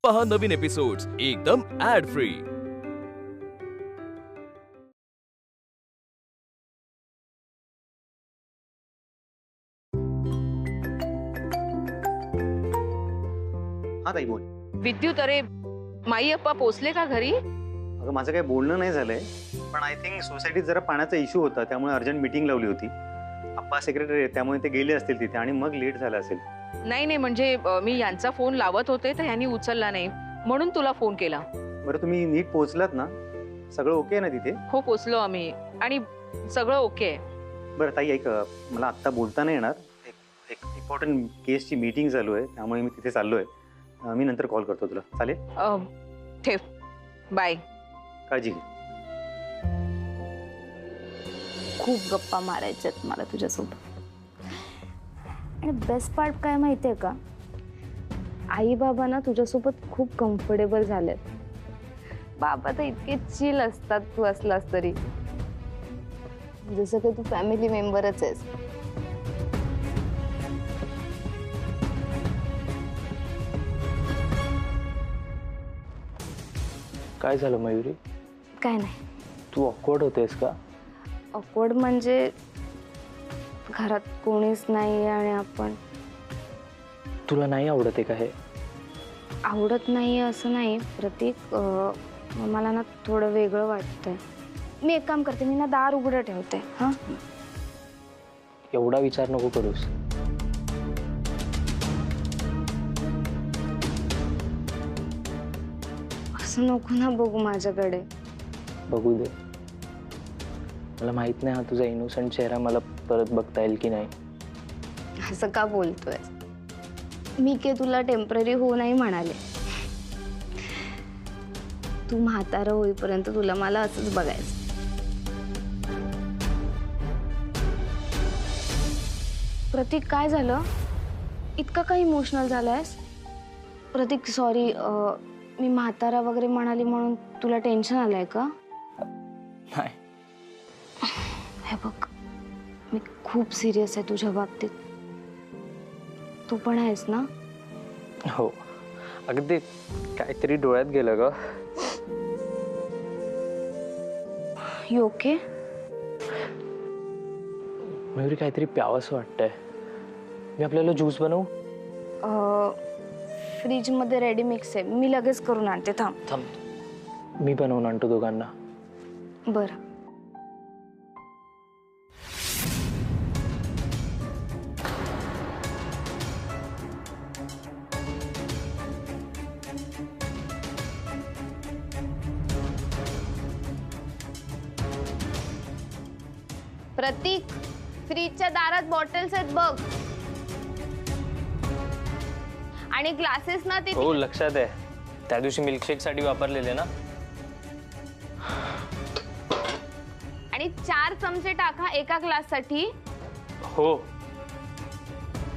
पहा नवीन एपिसोड्स एकदम add free. हाँ ताई बोल. विद्युत, अरे माई अप्पा पोचले का घरी? अगं माझं काही बोलणं नाही झालंय, पण आय थिंक सोसायटीत जरा पाण्याचा इश्यू होता, त्यामुळे अर्जंट मीटिंग लावली होती. अप्पा सेक्रेटरी आहेत, त्यामुळे ते गेले असतील तिथे आणि मग लेट झाला असेल. नाही म्हणजे मी यांचा फोन लावत होते तर यांनी उचलला नाही, म्हणून तुला फोन केला. बरं तुम्ही नीट पोहोचलात ना? सगळं ओके ना तिथे? हो, पोचलो आम्ही आणि सगळं ओके आहे. बरं ताई ऐक, मला आत्ता बोलता नाही येणार. एक इम्पॉर्टंट केसची मीटिंग चालू आहे, त्यामुळे मी तिथे चाललोय. मी नंतर कॉल करतो तुला, चालेल? ठेव, बाय. काळजी घे. खूप गप्पा मारायच्यात मला तुझ्यासोबत. आणि बेस्ट पार्ट काय माहितीये का, आई बाबा ना तुझ्यासोबत खूप कम्फर्टेबल झालेत. बाबा तर इतके चिल असतात तू असलास तरी, जसं की तू फॅमिली मेंबरच आहेस. काय झालं मयुरी? काय नाही. तू ऑकवर्ड होतेस का? ऑकवर्ड म्हणजे घरात कोणीच नाही आणि आपण. तुला नाही आवडत आहे का हे? आवडत नाही असं नाही प्रतीक, मला ना थोडं वेगळं वाटतंय. मी एक काम करते, मी ना दार उघडं ठेवते. हां, एवढा विचार नको करूस. असं नको ना बघू माझ्याकडे. बघू दे. मला माहित नाही हा तुझा इनोसंट चेहरा मला परत बघता येईल की नाही. असं का बोलतोय? मी के तुला टेम्पररी हो नाही म्हणाले. तू म्हातारं होईपर्यंत तुला मला असंच बघायचं. प्रतीक काय झालं? इतकं काय इमोशनल झालायस? प्रतीक सॉरी, मी म्हातारा वगैरे म्हणाली म्हणून तुला टेन्शन आलंय का? नाही. हे बघ, मी खूप सिरियस आहे तुझ्या बाबतीत. तू पण आहेस ना? हो. अगदी काहीतरी डोळ्यात गेलं ग. You okay? मयुरी काहीतरी प्यावंसं वाटतंय. मी आपल्याला ज्यूस बनवू? फ्रीज मध्ये रेडी मिक्स आहे, मी लगेच करून आणते. थांब. मी बनवून आणतो दोघांना. बरं. प्रतीक, फ्रीजच्या दारात बॉटल्स आहेत बघ, आणि ग्लासेस ना ते. हो लक्षात आहे, त्या दिवशी मिल्कशेक साठी वापरलेले ना. आणि 4 चमचे टाका एका ग्लास साठी. हो.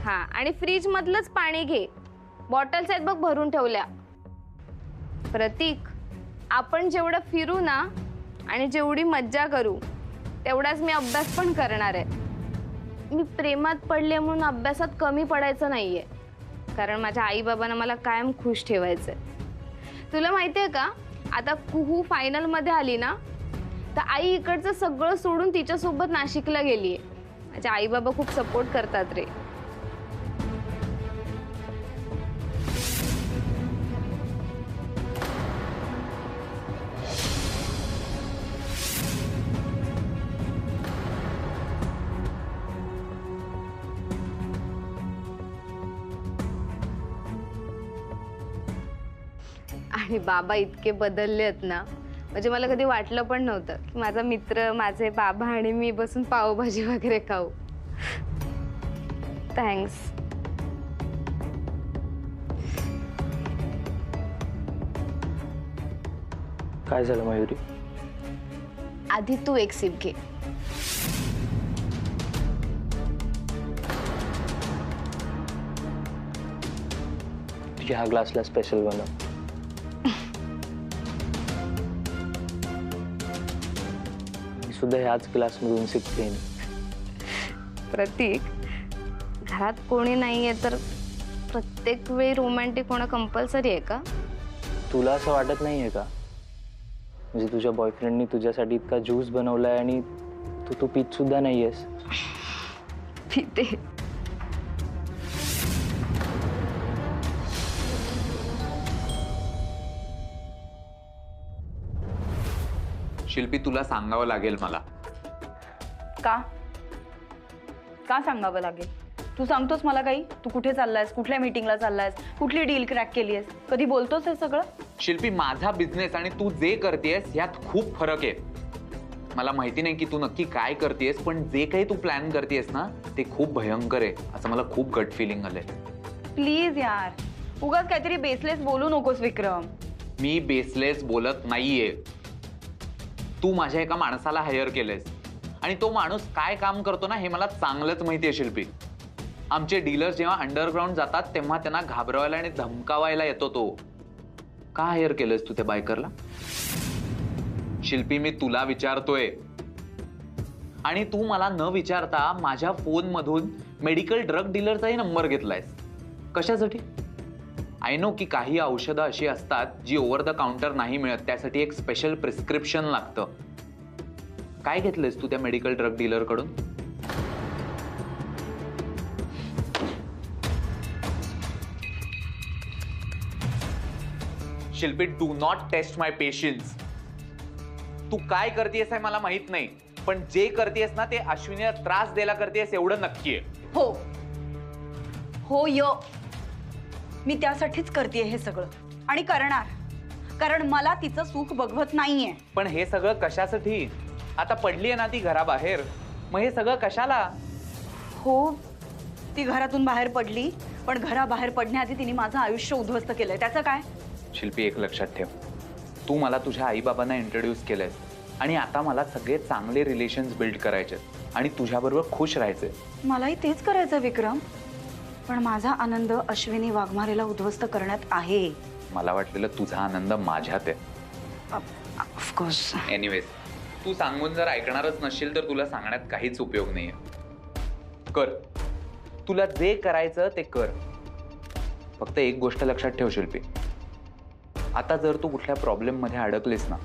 हा, आणि फ्रीज मधलंच पाणी घे. बॉटल्स आहेत बघ भरून ठेवल्या. प्रतीक, आपण जेवढं फिरू ना आणि जेवढी मज्जा करू तेवढाच मी अभ्यास पण करणार आहे. मी प्रेमात पडले म्हणून अभ्यासात कमी पडायचं नाहीये, कारण माझ्या आई बाबांना मला कायम खुश ठेवायचंय. तुला माहितीये का, आता कुहू फायनल मध्ये आली ना, तर आई इकडचं सगळं सोडून तिच्यासोबत नाशिकला गेलीये. माझे आई बाबा खूप सपोर्ट करतात रे. आणि बाबा इतके बदललेत ना, म्हणजे मला कधी वाटलं पण नव्हतं की माझा मित्र, माझे बाबा आणि मी बसून पावभाजी वगैरे खाऊ. थँक्स. काय झालं मयुरी? आधी तू एक सिप घे. तुझ्या ह्या ग्लासला स्पेशल बनव. मी सुद्धा ह्याच ग्लासमधून सिप घेईन. प्रतीक, घरात कोणी नाहीये तर प्रत्येक वेळी रोमॅन्टिक होणं कंपल्सरी आहे का? तुला असं वाटत नाहीये का म्हणजे तुझ्या बॉयफ्रेंडनी तुझ्यासाठी इतका ज्यूस बनवलाय आणि तू तो पीत सुद्धा नाहीयेस? पिते. शिल्पी तुला सांगावं लागेल मला. का का सांगावं लागेल? तू सांगतोस मला काही? तू कुठे चाललायस, कुठल्या मीटिंगला चाललायस, कुठली डील क्रॅक केली आहेस, कधी बोलतोस हे सगळं? शिल्पी माझा बिझनेस आणि तू जे करतेस यात खूप फरक आहे. मला माहिती नाही की तू नक्की काय करतेस, पण जे काही तू प्लॅन करतेस ना ते खूप भयंकर आहे असं मला खूप गट फिलिंग आलंय. प्लीज यार, उगाच काहीतरी बेसलेस बोलू नकोस विक्रम. मी बेसलेस बोलत नाहीये. तू माझ्या एका माणसाला हायर केलंयस आणि तो माणूस काय काम करतो ना हे मला चांगलंच माहिती आहे शिल्पी. आमचे डीलर्स जेव्हा अंडरग्राऊंड जातात तेव्हा त्यांना घाबरवायला आणि धमकावायला येतो तो. का हायर केलंयस तू त्या बायकरला? शिल्पी मी तुला विचारतोय आणि तू मला न विचारता माझ्या फोन मधून मेडिकल ड्रग डीलरचाही नंबर घेतलायस. कशासाठी? आय नो की काही औषधं अशी असतात जी ओव्हर द काउंटर नाही मिळत, त्यासाठी एक स्पेशल प्रिस्क्रिप्शन लागतं. काय घेतलंयस तू त्या मेडिकल ड्रग डीलर कडून? Shilpi do not test my patience. तू काय करतेस हे मला माहित नाही, पण जे करतेस ना ते अश्विनीला त्रास द्यायला करतेस एवढं नक्की आहे. हो हो य मी त्यासाठीच करतेय हे सगळं आणि करणार, कारण मला तिचं सुख बघवत नाहीये. पण हे सगळं कशासाठी? आता पडली आहे ना ती घराबाहेर, मग हे सगळं कशाला? हो ती घरातून बाहेर पडली, पण घराबाहेर पडण्याआधी तिने माझं आयुष्य उद्ध्वस्त केलंय. त्याचं काय? शिल्पी एक लक्षात ठेव, तू मला तुझ्या आईबाबांना इंट्रोड्यूस केलंयस आणि आता मला सगळे चांगले रिलेशन्स बिल्ड करायचे आणि तुझ्याबरोबर खुश राहायचे. मलाही तेच करायचं विक्रम, पण माझा आनंद अश्विनी वाघमारेला उद्ध्वस्त करण्यात आहे. मला वाटलेलं तुझा आनंद माझ्यात आहे. ऑफकोर्स. एनिवेज, तू सांगून जर ऐकणारच नसशील तर तुला सांगण्यात काहीच उपयोग नाहीये. कर, तुला जे करायचं ते कर. फक्त एक गोष्ट लक्षात ठेव शिल्पी, आता जर तू कुठल्या प्रॉब्लेम मध्ये अडकलीस ना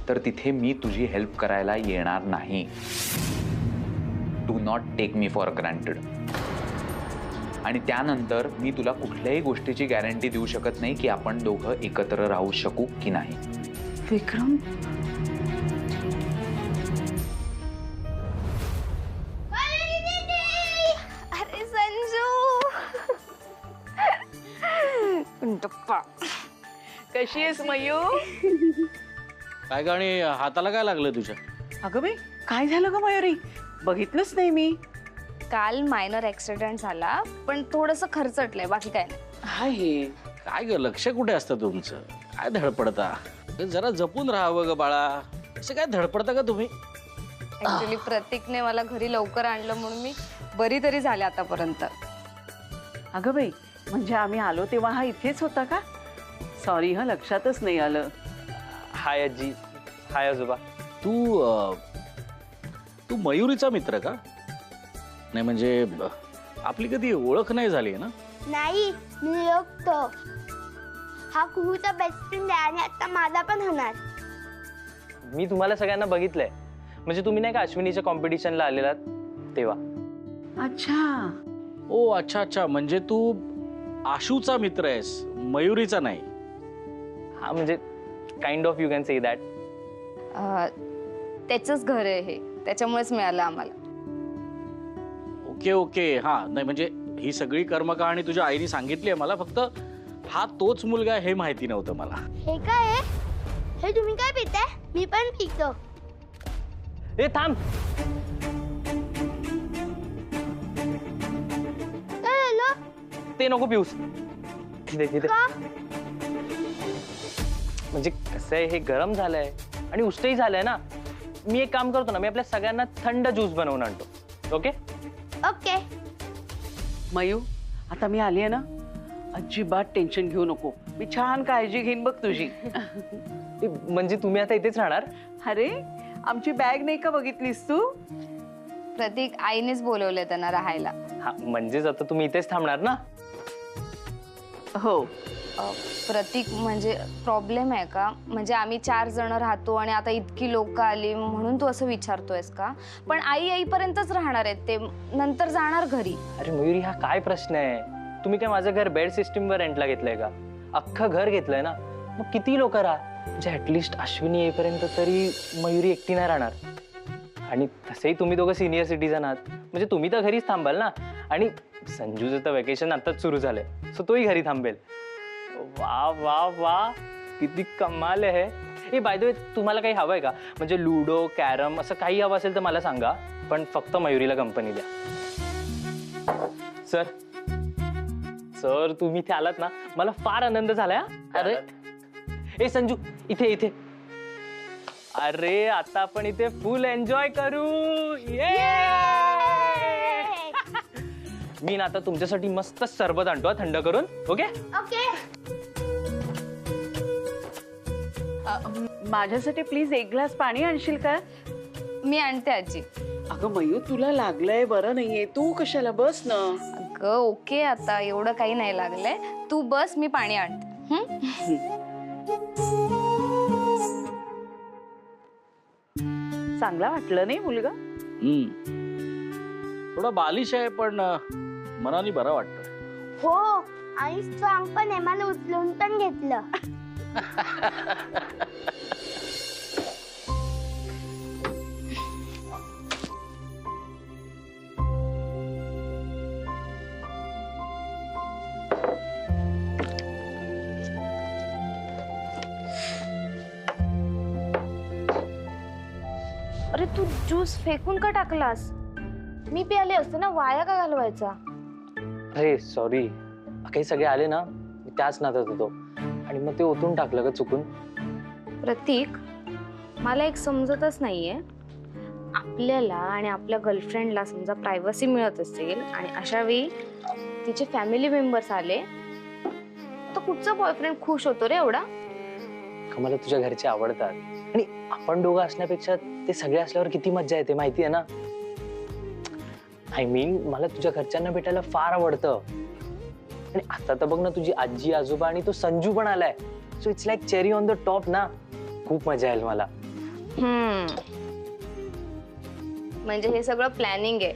तर तिथे मी तुझी हेल्प करायला येणार नाही. Do not take me for granted. आणि त्यानंतर मी तुला कुठल्याही गोष्टीची गॅरंटी देऊ शकत नाही की आपण दोघं एकत्र राहू शकू की नाही. विक्रम, अरे संजू. टप्पा कशी आहेस मयू? काय गाणी हाताला काय लागलं तुझ्या? अगं बाई, काय झालं ग मयुरी? बघितलंच नाही मी. काल मायनर ऍक्सिडेंट झाला, पण थोडंसं खर्चटलंय, बाकी काय नाही. काय हे काय ग, लक्ष कुठे असतं तुमचं? काय धडपडता? जरा जपून राहावं ग बाळा. असं काय धडपडता का तुम्ही? ऍक्च्युली प्रतीकने मला घरी लवकर आणलं म्हणून मी बरी तरी झाले आतापर्यंत. अगं बाई, म्हणजे आम्ही आलो तेव्हा हा इथेच होता का? सॉरी हा, लक्षातच नाही आलं. हाय आजी. हाय आजोबा. तू मयुरीचा मित्र का? नाही म्हणजे आपली कधी ओळख नाही झाली ना? नाही, मी ओळखतो. हा कुहूचा बेस्ट फ्रेंड आहे आणि आता माझा पण होणार. मी तुम्हाला सगळ्यांना बघितलंय, म्हणजे तुम्ही नाही का अश्विनीच्या कॉम्पिटिशनला आलेलात तेव्हा. अच्छा. ओ अच्छा अच्छा, म्हणजे तू आशूचा मित्र आहेस, मयुरीचा नाही. हा म्हणजे kind of you can say that. त्याचंच घर आहे हे, त्याच्यामुळेच मिळालं आम्हाला. ओके ओके, हा नाही म्हणजे ही सगळी कर्मकहाणी तुझ्या आईने सांगितली आहे मला, फक्त हा तोच मुलगा आहे हे माहिती नव्हतं मला. हे काय आहे? हे तुम्ही काय पिताय? मी पण पितो. ए थांब. काय झालं? ते नको पिऊस. तिथे का? म्हणजे कसं आहे, हे गरम झालंय आणि उष्टही झालंय ना. मी एक काम करतो ना, मी आपल्या सगळ्यांना थंड ज्यूस बनवून आणतो. Okay okay. मयू, आता मी आली आहे ना, अजिबात टेन्शन घेऊ नको. मी छान काळजी घेईन बघ तुझी. म्हणजे तुम्ही आता इथेच राहणार? अरे, आमची बॅग नाही का बघितलीस तू? प्रतीक आईनेच बोलवलंय त्यांना राहायला. हा म्हणजेच आता तुम्ही इथेच थांबणार ना? हो, प्रतीक म्हणजे प्रॉब्लेम आहे का? म्हणजे आम्ही 4 जण राहतो आणि आता इतकी लोक आली म्हणून तू असं विचारतोयस का? पण आई येईपर्यंतच राहणार आहेत ते, नंतर जाणार घरी. अरे मयुरी, हा काय प्रश्न आहे? तुम्ही काय माझं घर बेड सिस्टीमवर रेंटला घेतलंय का? अख्खं घर घेतलंय ना, मग किती लोक राहा, म्हणजे ऍटलिस्ट अश्विनी येईपर्यंत तरी मयुरी एकटी नाही राहणार. आणि तसेही तुम्ही दोघं सिनियर सिटीजन आहात, म्हणजे तुम्ही तर घरीच थांबाल ना. आणि संजूचं तर वेकेशन आताच सुरू झालंय, सो तोही घरी थांबेल. वा वा वा, किती कमाल आहे. हे बाय द वे, तुम्हाला काही हवंय का? म्हणजे लुडो, कॅरम असं काही हवं असेल तर मला सांगा, पण फक्त मयुरीला कंपनी द्या. सर सर तुम्ही इथे आलात ना, मला फार आनंद झालाय. अरे ए संजू, इथे इथे. अरे आता आपण इथे फुल एन्जॉय करू. मी ना आता तुमच्यासाठी मस्त सरबत आणतो थंड करून. Okay okay. माझ्यासाठी प्लीज 1 ग्लास पाणी आणशील का? मी आणते आजी. अगं मयू, तुला लागलंय, बरं नाहीये, तू कशाला, बस ना. अगं ओके, आता एवढं काही नाही लागलंय, तू बस, मी पाणी आणते. चांगला वाटलं नाही मुलगा? थोडा बालिश आहे पण मनाने बरं वाटतं. हो, आणि स्ट्रॉंग पण आहे. मला उचलून पण घेतलं. अरे तू ज्यूस फेकून का टाकलास? मी प्याले असते ना, वाया का घालवायचा? अरे सॉरी, काही सगळे आले ना, मी त्याच नादात होतो आणि मग ते ओतून टाकलं का चुकून. प्रतीक, मला एक समजतच नाहीये, आपल्याला आणि आपल्या गर्लफ्रेंडला समजा प्रायव्हसी मिळत असेल आणि अशा वेळी तिचे फॅमिली मेंबर्स आले तर कुठचा बॉयफ्रेंड खुश होतो रे एवढा? मला तुझ्या घरचे आवडतात आणि आपण दोघं असण्यापेक्षा ते सगळे असल्यावर किती मज्जा येते माहिती आहे ना. आय मीन, मला तुझ्या घरच्यांना भेटायला फार आवडतं. आणि आता तर बघ ना, तुझी आजी आजोबा आणि तो संजू पण आलाय. So it's like cherry on the top ना. खूप मजा येईल मला. म्हणजे हे सगळं प्लॅनिंग आहे,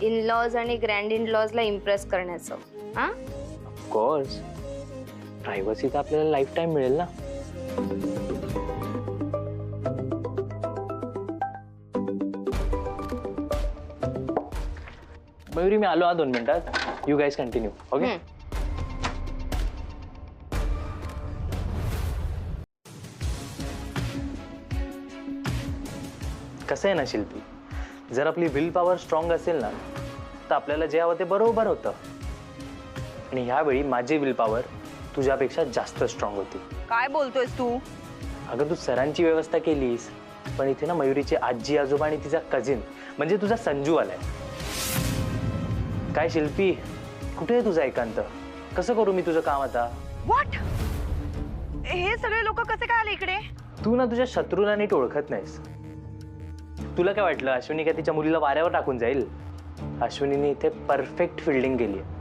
इन लॉज आणि ग्रँड इन लॉजला इम्प्रेस करण्याचं. हा, ऑफकोर्स, प्रायव्हसी तर आपल्याला लाईफ टाइम मिळेल ना. मयुरी, मी आलो 2 मिनिटात. You guys continue. ओके. कसं आहे ना शिल्पी, जर आपली विल पॉवर स्ट्रॉंग असेल ना, तर आपल्याला जे हवं ते बरोबर होतं. आणि ह्यावेळी माझी विल पॉवर तुझ्यापेक्षा जास्त स्ट्रॉंग होती. काय बोलतोयस तू? अगं तू सरांची व्यवस्था केलीस, पण इथे ना मयुरीची आजी आजोबा आणि तिचा कझिन म्हणजे तुझा संजू आलाय. काय शिल्पी, कुठे आहे तुझा एकांत? कसं करू मी तुझं काम आता? व्हॉट? हे सगळे लोक कसे काय आले इकडे? तू ना तुझ्या शत्रूला नीट ओळखत नाहीस. तुला काय वाटलं अश्विनी काय तिच्या मुलीला वाऱ्यावर टाकून जाईल? अश्विनीने इथे परफेक्ट फिल्डिंग केली आहे.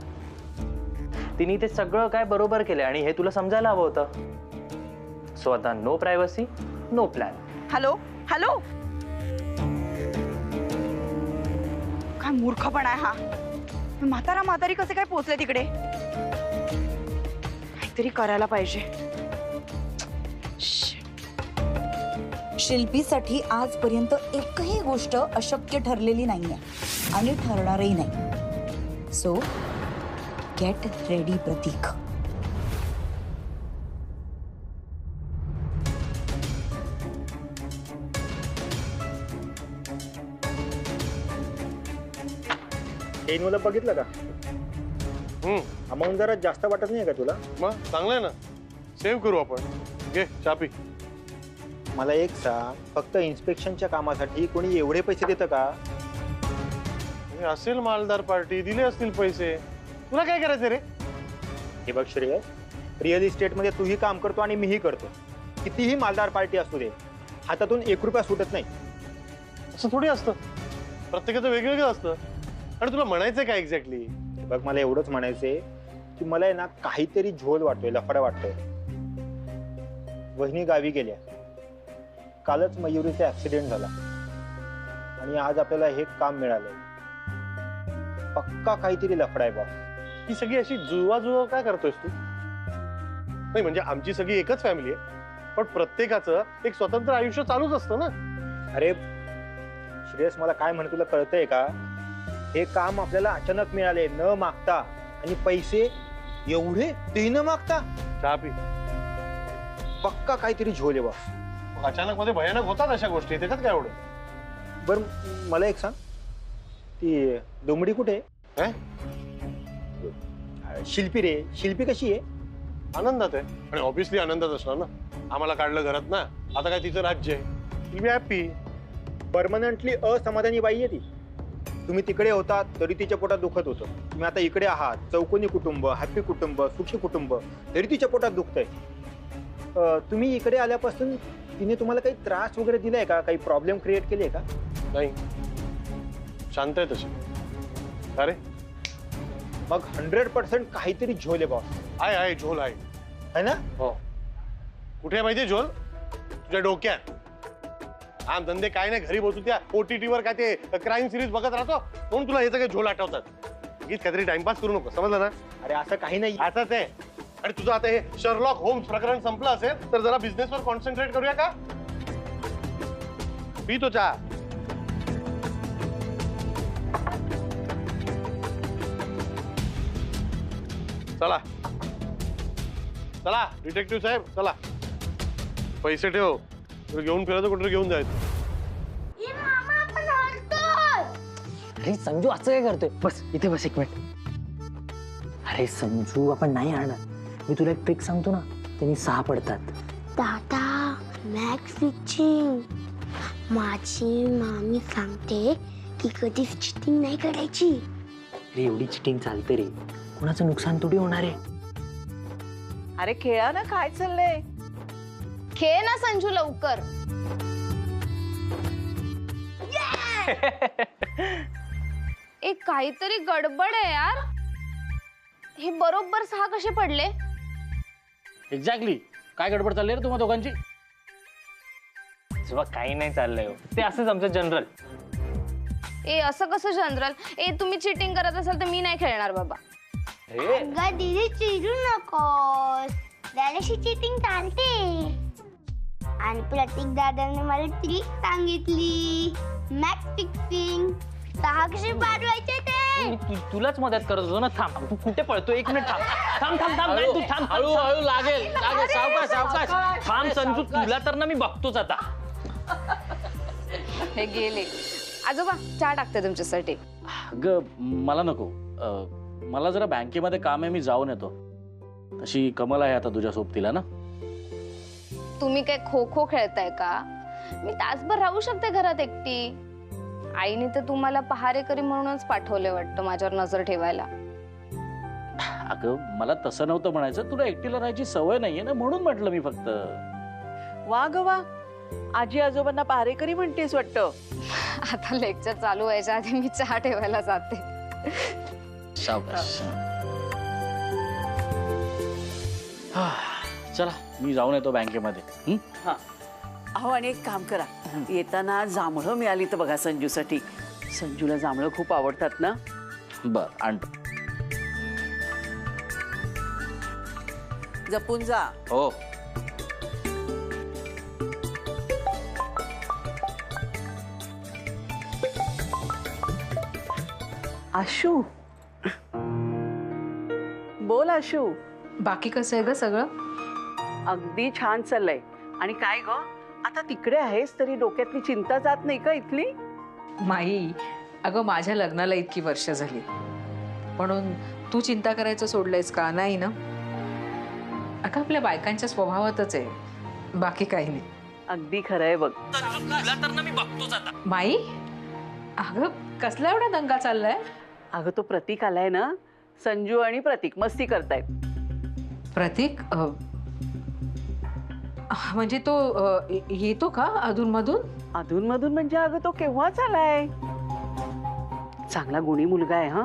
तिने इथे सगळं काय बरोबर केलंय आणि हे तुला समजायला हवं होतं. सो आता no privacy, no plan. Hello hello, काय मूर्खपणा आहे हा? म्हातारा म्हातारी कसे काय पोहोचले तिकडे? काहीतरी करायला पाहिजे. शिल्पीसाठी आजपर्यंत एकही गोष्ट अशक्य ठरलेली नाहीये आणि ठरणारही नाही. सो गेट रेडी प्रतीक. मला बघितलं का? अमाऊंट जरा जास्त वाटत नाही का तुला? मग चांगलं आहे ना, सेव्ह करू आपण. घे चापी. मला एक सांग, फक्त इन्स्पेक्शनच्या कामासाठी कोणी एवढे पैसे देतं का? असेल मालदार पार्टी, दिले असतील पैसे. तुला काय करायचं रे? हे बघ श्रेय, रिअल इस्टेटमध्ये तूही काम करतो आणि मीही करतो. कितीही मालदार पार्टी असू दे, हातातून 1 रुपया सुटत नाही. असं थोडी असतं, प्रत्येकाचं वेगवेगळं असतं. आणि तुला म्हणायचं काय एक्झॅक्टली? बघ, मला एवढंच म्हणायचंय, की मला आहे ना काहीतरी झोल वाटतोय, लफडा वाटतोय. वहिनी गावी गेल्या, कालच मयुरीचा ऍक्सिडेंट झाला आणि आज आपल्याला हे काम मिळालंय. पक्का काहीतरी लफडा आहे बॉस. ही सगळी अशी जुळवा काय करतोयस तू? नाही म्हणजे आमची सगळी एकच फॅमिली आहे, पण प्रत्येकाचं एक स्वतंत्र आयुष्य चालूच असतं ना. अरे श्रेयस, मला काय म्हणत तुला कळतंय का? हे काम आपल्याला अचानक मिळाले, न मागता, आणि पैसे एवढे ते न मागता. चहा पी. पक्का काहीतरी झोल आहे बॉस. अचानक मध्ये भयानक होतात अशा गोष्टी, त्याच्यात काय एवढं? बर मला एक सांग, ती दोमडी कुठे आहे? शिल्पी रे, शिल्पी कशी आहे? आनंदात आहे, आणि ऑब्विसली आनंदात असणार ना. आम्हाला काढलं घरात ना, आता काय तिचं राज्य आहे. ती हॅपी. परमनंटली असमाधानी बाई आहे ती. तुम्ही तिकडे होता तरी तिच्या पोटात दुखत होतं. तुम्ही आता इकडे आहात, चौकोनी कुटुंब, हॅपी कुटुंब, सुखी कुटुंब, तरी तिच्या पोटात दुखतंय. तुम्ही इकडे आल्यापासून तिने तुम्हाला काही त्रास वगैरे दिलाय का? काही प्रॉब्लेम क्रिएट केले का? नाही, शांत आहे तशी. अरे मग 100% काहीतरी झोल आहे बॉस. आहे झोल आहे ना? हो. कुठे माहितीये झोल? तुझ्या डोक्यात. हा धंदे काय नाही, घरी बसू त्या OTT वर काय ते क्राईम सिरीज बघत राहतो, म्हणून तुला हे सगळे झोल आठवतात. गीत काहीतरी टाइमपास करू नको, समजलं ना? अरे असं काही नाही. असंच आहे. आणि तुझं आता हे शर्लॉक होम्स प्रकरण संपलं असेल तर जरा बिझनेसवर कॉन्सन्ट्रेट करूया का? पी तो चहा. चला चला डिटेक्टिव्ह साहेब, चला. पैसे ठेव, घेऊन फिरायचं, कुठे घेऊन जायचं. अरे संजू असं काय करतोय? बस इथे बस एक मिनिट. अरे संजू, आपण नाही आणणार. मी तुला एक ट्रिक सांगतो ना, त्यांनी 6 पडतात. दादा, मॅक्स फिचिंग. माझी मामी सांगते की कधीच चिटिंग नाही करायची. अरे एवढी चिटिंग चालते रे, कोणाचं नुकसान थोडी होणार आहे. अरे खेळा ना, काय चाललंय? खेळ ना संजू लवकर. एक काहीतरी गडबड आहे यार. हे बरोबर 6 कसे पडले? एक्झॅक्टली. काय गडबड चालली रे तुम्हा दोघांची? जेव्हा काही नाही चाललंय, ते असंच आमचं जनरल. असं कसं जनरल? तुम्ही चिटिंग करत असाल तर मी नाही खेळणार बाबा. अगं दीदी, चिडू नकोस. दादाशी चिटिंग चालते. आणि प्रतीक दादाने मला ट्रिक सांगितली, मॅक्स फिक्सिंग. 6 कसे पाडवायचे ते. तुलाच मदत करत होतो ना. थांब, तू कुठे पळतो? एक मिनिट थांब. थांब थांब थांब. नाही, तू थांब. हळूहळू लागेल. सावकाश सावकाश. थांब संजू, तुला तर ना मी बघतोच आता. हे गेले. आजोबा चहा टाकते तुमच्यासाठी. ग मला नको. मला जरा बँकेमध्ये काम आहे, मी जाऊन येतो. तशी कमल आहे आता तुझ्या सोबतीला ना. तुम्ही काय खो खो खेळताय का? मी तासभर राहू शकते घरात एकटी. आईने तर तुम्हाला पहारेकरी म्हणूनच पाठवले वाटतं, माझ्यावर नजर ठेवायला. अगं मला तसं नव्हतं म्हणायचं, तुला एकटीला राहायची सवय नाहीये ना, म्हणून म्हटलं मी फक्त. वा ग वा, आजी आजोबांना पहारेकरी म्हणतेस वाटतं. आता लेक्चर चालू व्हायच्या आधी मी चहा ठेवायला जाते. सावकाश. चला मी जाऊन येतो बँकेमध्ये. अहो, आणि एक काम करा, येताना जांभळं मिळाली तर बघा संजूसाठी. संजूला जांभळं खूप आवडतात ना. बर आणतो. जपून जा. हो. आशू, बोल आशू. बाकी कसं आहे ग सगळं? अगदी छान चाललंय. आणि काय ग, आता तिकडे आहेस तरी डोक्यातली चिंता जात नाही का इथली? माई, अगं माझ्या लग्नाला इतकी वर्ष झाली, म्हणून तू चिंता करायचं सोडलंयस का? नाही ना. अगं आपल्या बायकांच्या स्वभावातच आहे, बाकी काही नाही. अगदी खरंय बघ. तुला तर ना मी बघतोच आता. माई, अगं कसला एवढा दंगा चाललाय? अगं तो प्रतीक आलाय ना, संजू आणि प्रतीक मस्ती करतायत. प्रतीक म्हणजे तो येतो का अधूनमधून? अधूनमधून म्हणजे अगं तो केव्हाच आलाय. चांगला गुणी मुलगा आहे हा.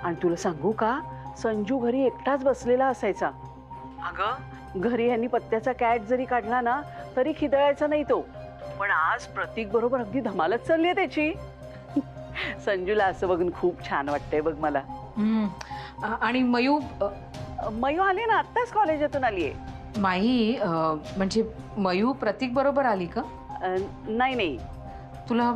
आणि तुला सांगू का, संजू घरी एकटाच बसलेला असायचा. अगं घरी यांनी पत्त्याचा कॅट जरी काढला ना तरी खिदळायचा नाही तो. पण आज प्रतीक बरोबर अगदी धमालच चालली आहे त्याची. संजूला असं बघून खूप छान वाटतंय बघ मला. आणि मयू मयू आली ना, आत्ताच कॉलेजातून आली आहे. माही म्हणजे मयू प्रतीक बरोबर आली का? नाही नाही. तुला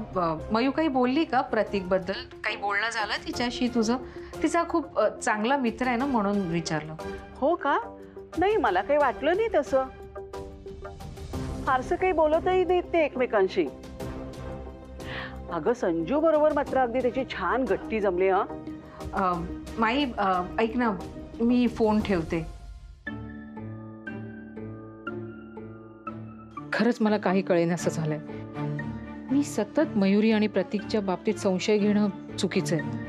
मयू काही बोलली का प्रतीक बद्दल? काही बोलणं झालं तिच्याशी तुझं? तिचा खूप चांगला मित्र आहे ना म्हणून विचारलं. हो का? नाही मला काही वाटलं नाही तसं. फारसं काही बोलतही देत ते एकमेकांशी. अगं संजू बरोबर मात्र अगदी त्याची छान गट्टी जमली. हा माई ऐक ना, मी फोन ठेवते. खरंच मला काही कळेनासं झालंय. मी सतत मयुरी आणि प्रतीकच्या बाबतीत संशय घेणं चुकीचं आहे.